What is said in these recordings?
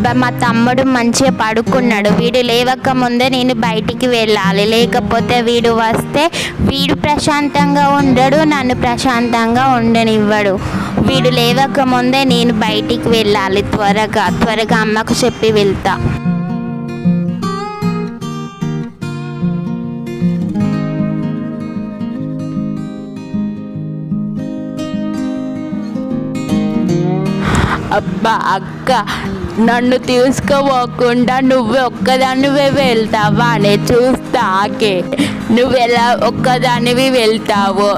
అబ్బా మా తమ్ముడు మంచిగా పడుకున్నాడు, వీడు లేవక ముందే నేను బయటికి వెళ్ళాలి, లేకపోతే వీడు వస్తే వీడు ప్రశాంతంగా ఉండడు, నన్ను ప్రశాంతంగా ఉండనివ్వడు. వీడు లేవక ముందే నేను బయటికి వెళ్ళాలి, త్వరగా అమ్మకు చెప్పి వెళ్తా. అబ్బా అక్క, నన్ను తీసుకుపోకుండా నువ్వే ఒక్కదానివే వెళ్తావా? నేను చూస్తాకే నువ్వెలా ఒక్కదానివి వెళ్తావో,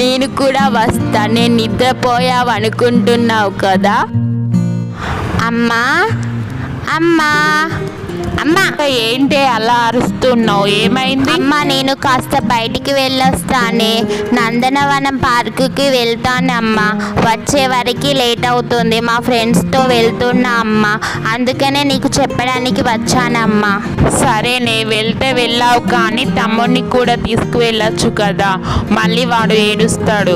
నేను కూడా వస్తా. నేను నిద్రపోయావు అనుకుంటున్నావు కదా. అమ్మా అమ్మా అమ్మా, ఏంటి అలా అరుస్తున్నావు? ఏమైంది? అమ్మా నేను కాస్త బయటికి వెళ్ళొస్తానే, నందనవనం పార్కుకి వెళ్తానమ్మా. వచ్చే వరకు లేట్ అవుతుంది, మా ఫ్రెండ్స్తో వెళ్తున్నా అమ్మా, అందుకనే నీకు చెప్పడానికి వచ్చానమ్మా. సరేనే, వెళ్తే వెళ్ళావు, కానీ తమ్ముడిని కూడా తీసుకువెళ్ళొచ్చు కదా, మళ్ళీ వాడు ఏడుస్తాడు.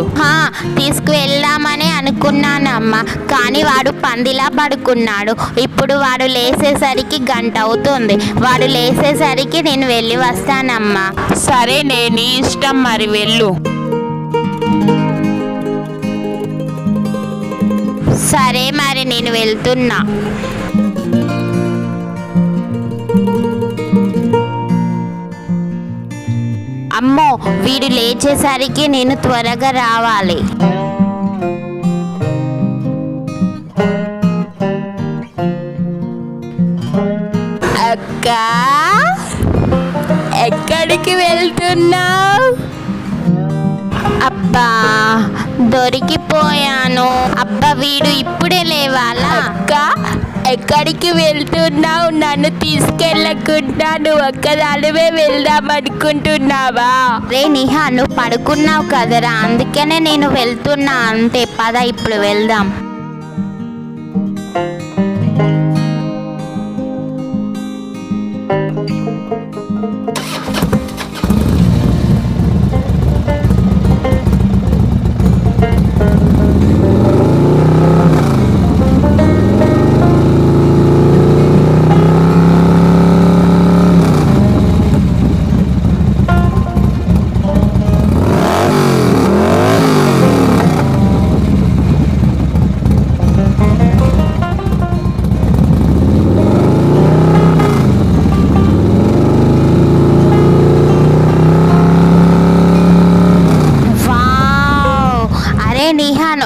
తీసుకువెళ్దామని అనుకున్నానమ్మా, కానీ వాడు పందిలా పడుకున్నాడు. ఇప్పుడు వాడు లేసేసరికి గంట అవుతుంది, వాడు లేసేసరికి నేను వెళ్ళి వస్తానమ్మా. సరే నీ ఇష్టం, మరి వెళ్ళు. సరే మరి నేను వెళ్తున్నా. అమ్మో, వీడు లేచేసరికి నేను త్వరగా రావాలి. అక్క, ఎక్కడికి వెళ్తున్నావు? అబ్బా దొరికిపోయాను. అబ్బా వీడు ఇప్పుడే లేవాలా? అక్క, ఎక్కడికి వెళ్తున్నావు? నన్ను తీసుకెళ్ళకుండా నువ్వు ఒక్కదానివే వెళ్దాం అనుకుంటున్నావా? రే నిహా, నువ్వు పడుకున్నావు కదరా, అందుకనే నేను వెళ్తున్నా అంతే. పద ఇప్పుడు వెళ్దాం.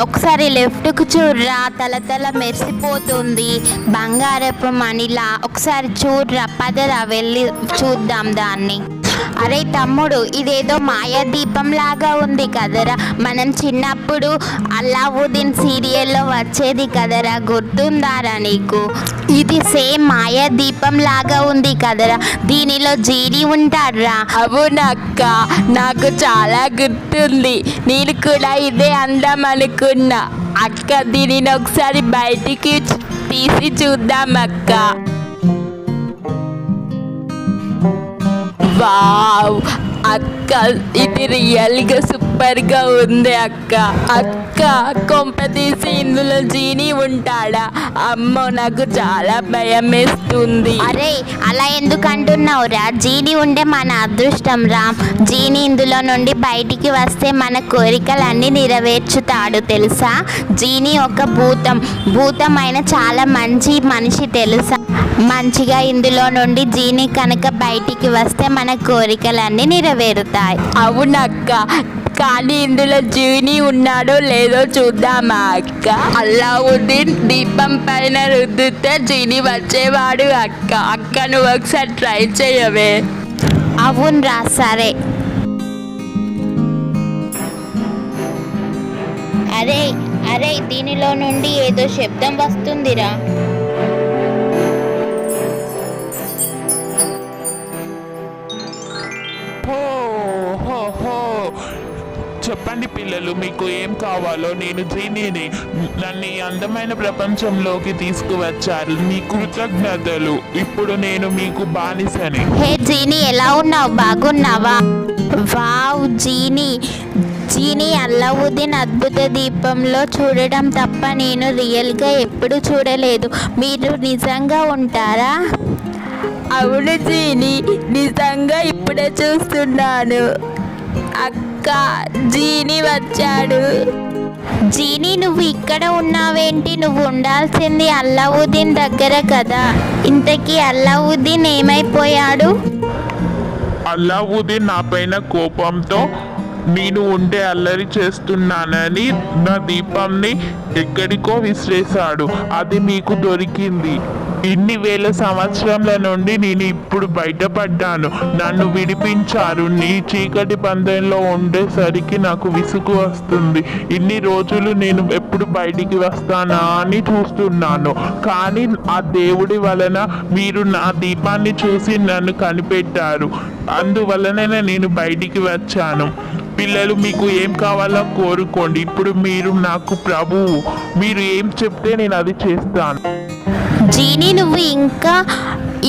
ఒకసారి లెఫ్ట్కు చూడ్రా, తల మెరిసిపోతుంది బంగారపు మణిలా. ఒకసారి చూడ్రా, పదరా వెళ్ళి చూద్దాం దాన్ని. అరే తమ్ముడు, ఇదేదో మాయాదీపం లాగా ఉంది కదరా, మనం చిన్నప్పుడు అల్లావుద్దీన్ సీరియల్లో వచ్చేది కదరా, గుర్తుందారా నీకు? ఇది సేమ్ మాయాదీపం లాగా ఉంది కదరా, దీనిలో జీని ఉంటాడ్రా. అవునక్క, నాకు చాలా గుర్తుంది, నేను కూడా ఇదే అందాం అనుకున్నా. అక్క, దీనిని ఒకసారి బయటికి తీసి చూద్దాం అక్క. వావ్ అక్క, ఇది రియల్గా సూపర్గా ఉంది అక్క. అక్క, కొంపతీసి ఇందులో జీని ఉంటాడా? అమ్మో, నాకు చాలా భయం వేస్తుంది. అరే అలా ఎందుకు అంటున్నావు రా? జీని ఉండే మన అదృష్టం రా. జీని ఇందులో నుండి బయటికి వస్తే మన కోరికలన్నీ నెరవేర్చుతాడు తెలుసా. జీని ఒక భూతమైన చాలా మంచి మనిషి తెలుసా. మంచిగా ఇందులో నుండి జీని కనుక బయటికి వస్తే మన కోరికలన్నీ నెరవేరుతాయి. అవునక్క, కానీ ఇందులో జీని ఉన్నాడో లేదో చూద్దామా అక్క? అల్లావుద్దీన్ దీపం పైన రుద్దితే జీని వచ్చేవాడు అక్క. అక్క, నువ్వు ఒకసారి ట్రై చేయవే. అవునరా, సరే. అరే దీనిలో నుండి ఏదో శబ్దం వస్తుందిరా. చెప్పండి పిల్లలు, మీకు ఏం కావాలో? నేను జీనీని, నన్ను ఈ అందమైన ప్రపంచంలోకి తీసుకువచ్చారు, మీ కృతజ్ఞతలు. ఇప్పుడు నేను మీకు బానిసని. హే జీని, ఎలా ఉన్నావు? బాగున్నావా? వావ్ జీని, జీని అల్లావుద్దీన్ అద్భుత దీపంలో చూడడం తప్ప నేను రియల్గా ఎప్పుడు చూడలేదు. మీరు నిజంగా ఉంటారా? అవును జీని, నిజంగా ఇప్పుడే చూస్తున్నాను. అక్క, జీని వచ్చాడు. జీని, నువ్వు ఇక్కడ ఉన్నావేంటి? నువ్వు ఉండాల్సింది అల్లావుద్దీన్ దగ్గర కదా. ఇంతకీ అల్లావుద్దీన్ ఏమైపోయాడు? అల్లావుద్దీన్ నా పైన కోపంతో నేను ఉంటే అల్లరి చేస్తున్నానని నా దీపంని ఎక్కడికో విసిరేశాడు. అది మీకు దొరికింది. ఇన్ని వేల సంవత్సరాల నుండి నేను ఇప్పుడు బయటపడ్డాను. నన్ను విడిపించారు. నీ చీకటి పందెంలో ఉండేసరికి నాకు విసుగు వస్తుంది. ఇన్ని రోజులు నేను ఎప్పుడు బయటికి వస్తానా అని చూస్తున్నాను. కానీ ఆ దేవుడి వలన మీరు నా దీపాన్ని చూసి నన్ను కనిపెట్టారు. అందువలన నేను బయటికి వచ్చాను. పిల్లలు, మీకు ఏం కావాలో కోరుకోండి. ఇప్పుడు మీరు నాకు ప్రభువు. మీరు ఏం చెప్తే నేను అది చేస్తాను. జీని, నువ్వు ఇంకా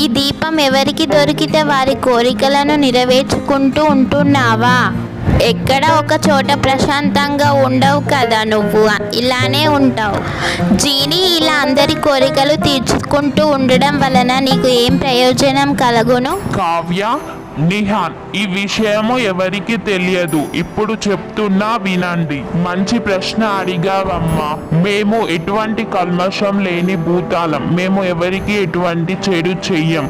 ఈ దీపం ఎవరికి దొరికితే వారి కోరికలను నెరవేర్చుకుంటూ ఉంటున్నావా? ఎక్కడ ఒక చోట ప్రశాంతంగా ఉండవు కదా, నువ్వు ఇలానే ఉంటావు. జీని, ఇలా అందరి కోరికలు తీర్చుకుంటూ ఉండడం వలన నీకు ఏం ప్రయోజనం కలుగును? కావ్య, నిహాన్, ఈ విషయము ఎవరికి తెలియదు. ఇప్పుడు చెప్తున్నా వినండి. మంచి ప్రశ్న అడిగావమ్మా. మేము ఎటువంటి కల్మషం లేని భూతాలం. మేము ఎవరికి ఎటువంటి చెడు చెయ్యం.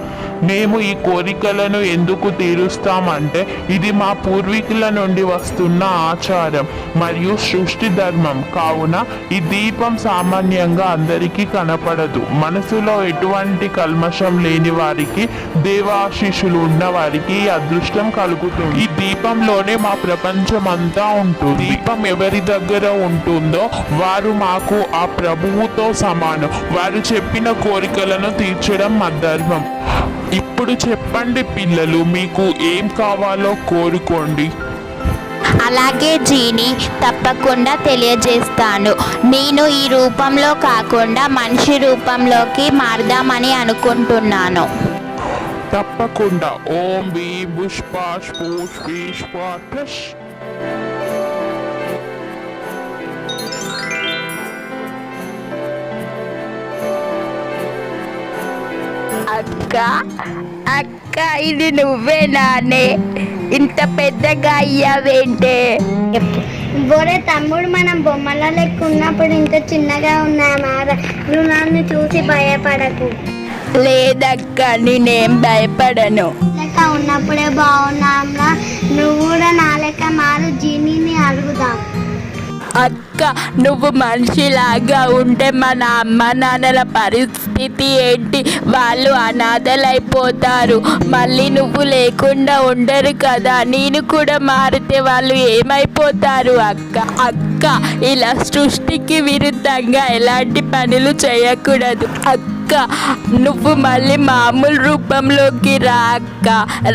మేము ఈ కోరికలను ఎందుకు తీరుస్తామంటే ఇది మా పూర్వీకుల నుండి వస్తున్న ఆచారం మరియు సృష్టి ధర్మం. కావున ఈ దీపం సామాన్యంగా అందరికీ కనపడదు. మనసులో ఎటువంటి కల్మషం లేని వారికి, దేవాశీషులు ఉన్న వారికి ఈ అదృష్టం కలుగుతుంది. ఈ దీపంలోనే మా ప్రపంచం అంతా ఉంటుంది. దీపం ఎవరి దగ్గర ఉంటుందో వారు మాకు ఆ ప్రభువుతో సమానం. వారు చెప్పిన కోరికలను తీర్చడం మా ధర్మం. ఇప్పుడు చెప్పండి పిల్లలు, మీకు ఏం కావాలో కోరుకోండి. అలాగే జీని, తప్పకుండా తెలియజేస్తాను. నేను ఈ రూపంలో కాకుండా మనిషి రూపంలోకి మారదామని అనుకుంటున్నాను. తప్పకుండా. ఓం భీం పుష్పాష్ పుష్పీష్పాష్. అక్క, అక్క, ఇది నువ్వే నానే? ఇంత పెద్దగా అయ్యావేంటే? బోరే తమ్ముడు, మనం బొమ్మల లెక్క ఉన్నప్పుడు ఇంత చిన్నగా ఉన్నామా? నువ్వు నన్ను చూసి భయపడకు. లేదక్క, నేనేం భయపడను. లెక్క ఉన్నప్పుడే బాగున్నాంరా. నువ్వు కూడా నా లెక్క మారు. జీనీని అడుగుదాం. అక్క, నువ్వు మనిషిలాగా ఉంటే మన అమ్మ నాన్నల పరిస్థితి ఏంటి? వాళ్ళు అనాథలైపోతారు. మళ్ళీ నువ్వు లేకుండా ఉండరు కదా. నేను కూడా మారితే వాళ్ళు ఏమైపోతారు? అక్క, అక్క, ఇలా సృష్టికి విరుద్ధంగా ఎలాంటి పనులు చేయకూడదు. అక్క, నువ్వు మళ్ళీ మామూలు రూపంలోకి రా అక్క,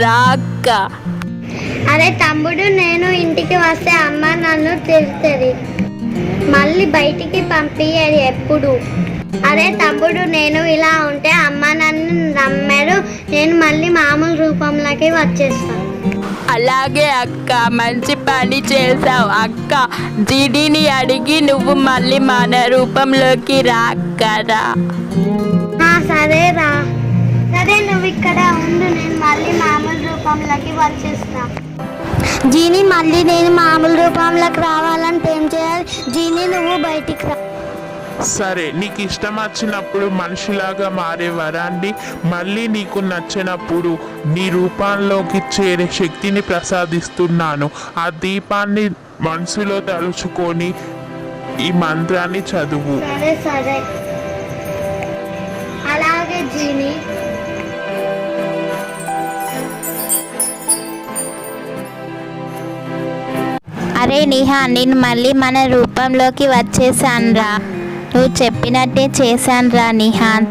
రా అక్క. అరే తమ్ముడు, నేను ఇంటికి వస్తే అమ్మ నన్ను తిడుతుంది. మళ్ళీ బయటికి పంపించదు ఎప్పుడు. అరే తమ్ముడు, నేను ఇలా ఉంటే అమ్మ నన్ను నమ్మరు. నేను మళ్ళీ మామూలు రూపంలోకి వచ్చేస్తాను. అలాగే అక్క, మంచి పని చేసావు అక్క. జీడీని అడిగి నువ్వు మళ్ళీ మన రూపంలోకి రా అక్క, రా. సరే రా. సరే, నువ్వు ఇక్కడ ఉండు. నేను మళ్ళీ మామూలు రూపంలోకి వచ్చేస్తా. జీని, మళ్ళీ నేను మామూలు రూపంలోకి రావాలంటే ఏం చేయాలి? జీని, నువ్వు బయటికి రా. సరే, నీకు ఇష్టం వచ్చినప్పుడు మనిషిలాగా మారే వరాన్ని, మళ్ళీ నీకు నచ్చినప్పుడు నీ రూపంలోకి చేరే శక్తిని ప్రసాదిస్తున్నాను. ఆ దీపాన్ని మనసులో తలుచుకొని ఈ మంత్రాన్ని చదువు. సరే సరే, అలాగే జీని. అరే నిహా, నేను మళ్ళీ మన రూపంలోకి వచ్చేసానురా. నువ్వు చెప్పినట్టే చేశానురా నిహాన్.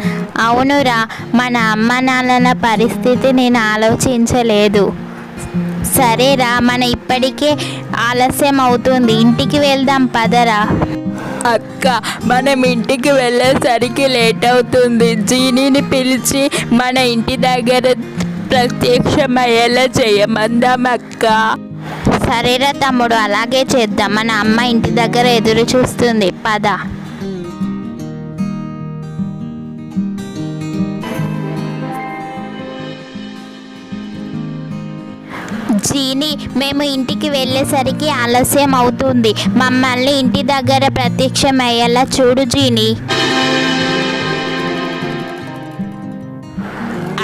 అవునురా, మన అమ్మ నాన్నల పరిస్థితి నేను ఆలోచించలేదు. సరేరా, మన ఇప్పటికే ఆలస్యం అవుతుంది. ఇంటికి వెళ్దాం పదరా. అక్క, మనం ఇంటికి వెళ్ళేసరికి లేట్ అవుతుంది. జీనీని పిలిచి మన ఇంటి దగ్గర ప్రత్యక్షమయ్యేలా చేయమందాం అక్క. సరేరా తమ్ముడు, అలాగే చేద్దాం. మన అమ్మ ఇంటి దగ్గర ఎదురు చూస్తుంది, పద. జీని, మేము ఇంటికి వెళ్ళేసరికి ఆలస్యం అవుతుంది. మమ్మల్ని ఇంటి దగ్గర ప్రత్యక్షమయ్యేలా చూడు జీని.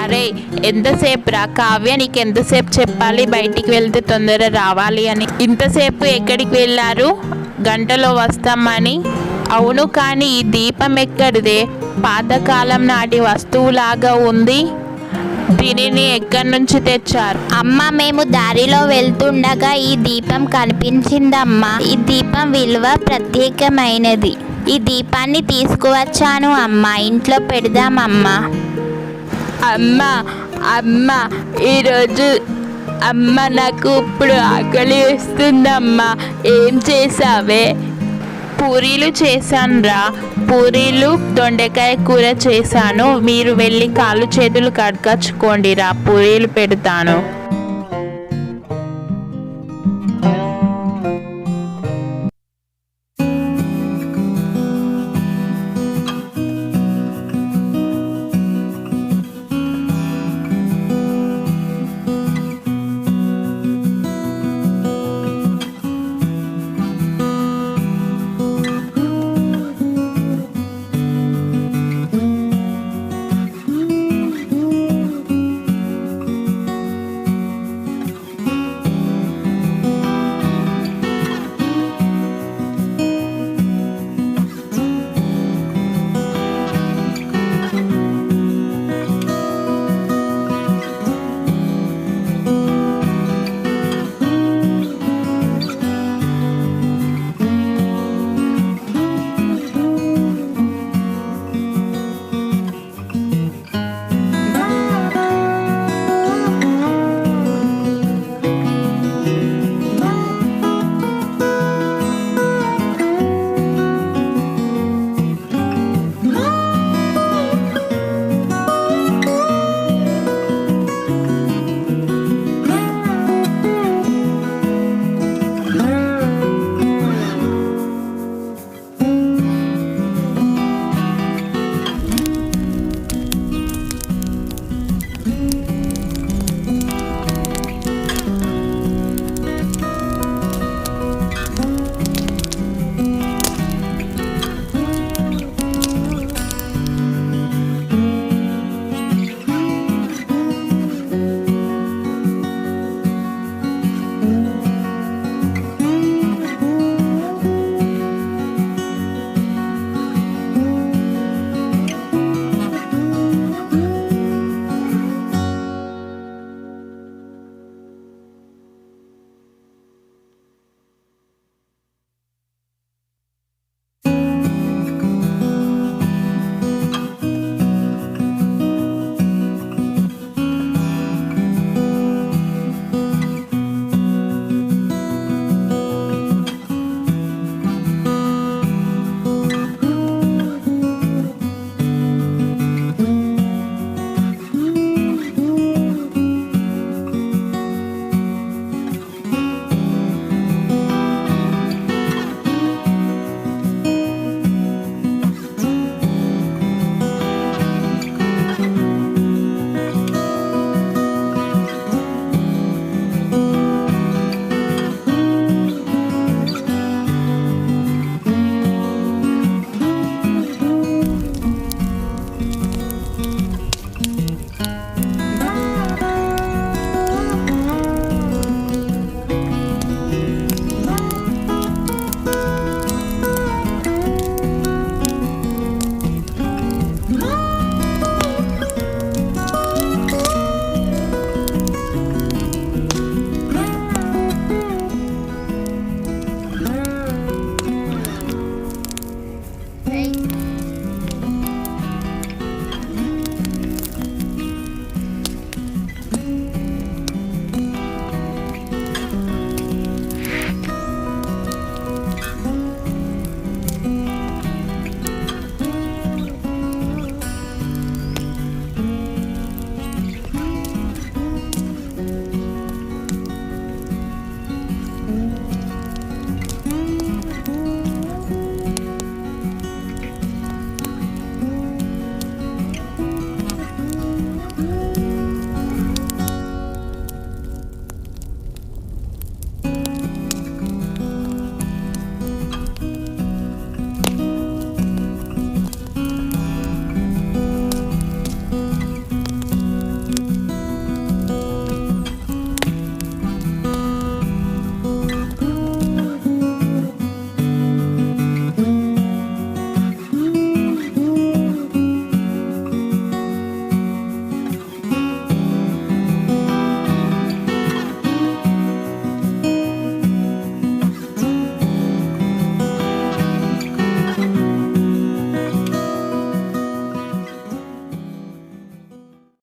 అరే ఎంతసేపు రా కావ్య, నీకు ఎంతసేపు చెప్పాలి బయటికి వెళ్తే తొందర రావాలి అని? ఇంతసేపు ఎక్కడికి వెళ్ళారు? గంటలో వస్తామని. అవును, కానీ ఈ దీపం ఎక్కడిదే? పాతకాలం నాటి వస్తువులాగా ఉంది. దీనిని ఎక్కడి నుంచి తెచ్చారు? అమ్మ, మేము దారిలో వెళ్తుండగా ఈ దీపం కనిపించిందమ్మా. ఈ దీపం విలువ ప్రత్యేకమైనది. ఈ దీపాన్ని తీసుకువచ్చాను అమ్మా, ఇంట్లో పెడదామమ్మా. అమ్మ ఈరోజు అమ్మ నాకు ఇప్పుడు ఆకలి వేస్తుందమ్మా. ఏం చేసావే? పూరీలు చేశానురా. పూరీలు దొండకాయ కూర చేశాను. మీరు వెళ్ళి కాళ్ళు చేతులు కడగచ్చుకోండి రా, పూరీలు పెడతాను.